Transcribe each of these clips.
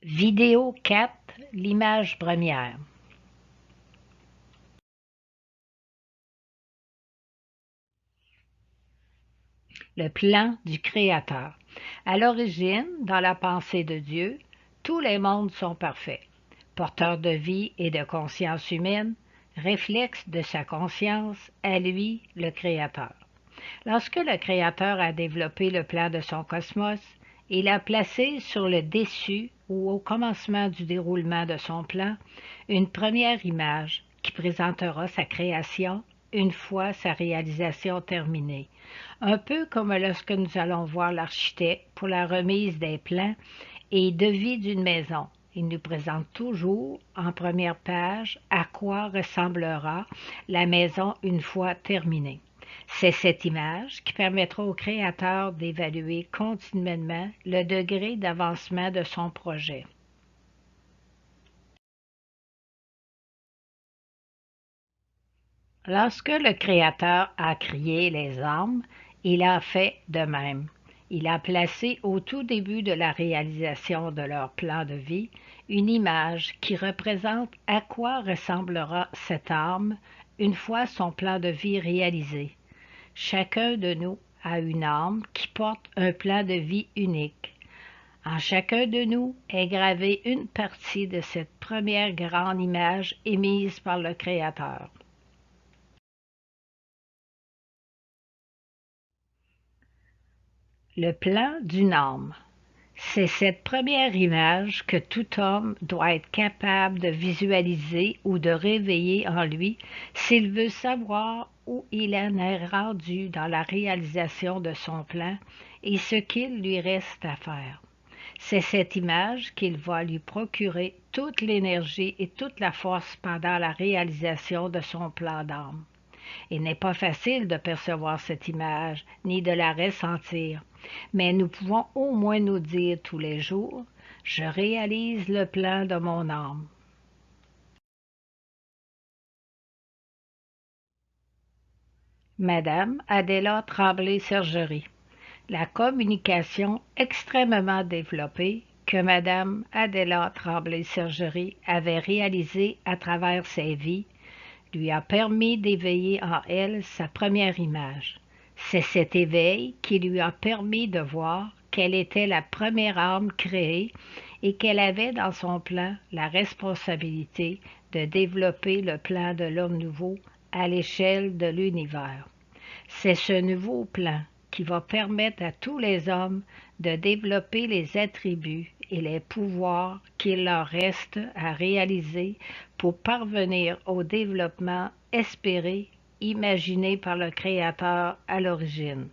Vidéo 4, l'image première. Le plan du Créateur. À l'origine, dans la pensée de Dieu, tous les mondes sont parfaits, porteurs de vie et de conscience humaine, réflexe de sa conscience à lui, le Créateur. Lorsque le Créateur a développé le plan de son cosmos, il a placé sur le dessus ou au commencement du déroulement de son plan une première image qui présentera sa création une fois sa réalisation terminée. Un peu comme lorsque nous allons voir l'architecte pour la remise des plans et devis d'une maison. Il nous présente toujours en première page à quoi ressemblera la maison une fois terminée. C'est cette image qui permettra au créateur d'évaluer continuellement le degré d'avancement de son projet. Lorsque le Créateur a créé les âmes, il a fait de même. Il a placé au tout début de la réalisation de leur plan de vie une image qui représente à quoi ressemblera cette âme une fois son plan de vie réalisé. Chacun de nous a une âme qui porte un plan de vie unique. En chacun de nous est gravée une partie de cette première grande image émise par le Créateur. Le plan d'une âme. C'est cette première image que tout homme doit être capable de visualiser ou de réveiller en lui s'il veut savoir où il en est rendu dans la réalisation de son plan et ce qu'il lui reste à faire. C'est cette image qu'il va lui procurer toute l'énergie et toute la force pendant la réalisation de son plan d'âme. Il n'est pas facile de percevoir cette image, ni de la ressentir, mais nous pouvons au moins nous dire tous les jours, je réalise le plan de mon âme. Madame Adéla Tremblay-Sergerie. La communication extrêmement développée que Madame Adéla Tremblay-Sergerie avait réalisée à travers ses vies lui a permis d'éveiller en elle sa première image. C'est cet éveil qui lui a permis de voir qu'elle était la première âme créée et qu'elle avait dans son plan la responsabilité de développer le plan de l'homme nouveau à l'échelle de l'univers. C'est ce nouveau plan qui va permettre à tous les hommes de développer les attributs et les pouvoirs qu'il leur reste à réaliser pour parvenir au développement espéré, imaginé par le Créateur à l'origine.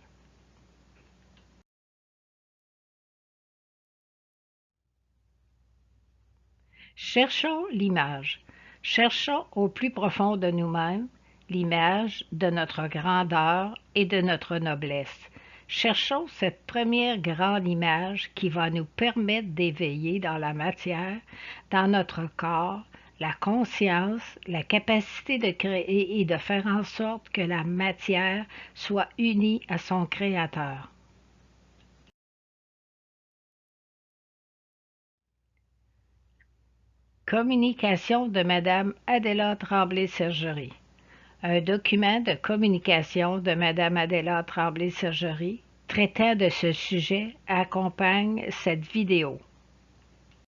Cherchons l'image. Cherchons au plus profond de nous-mêmes l'image de notre grandeur et de notre noblesse. Cherchons cette première grande image qui va nous permettre d'éveiller dans la matière, dans notre corps, la conscience, la capacité de créer et de faire en sorte que la matière soit unie à son Créateur. Communication de Madame Adéla Tremblay-Sergerie. Un document de communication de Madame Adéla Tremblay-Sergerie traitant de ce sujet accompagne cette vidéo.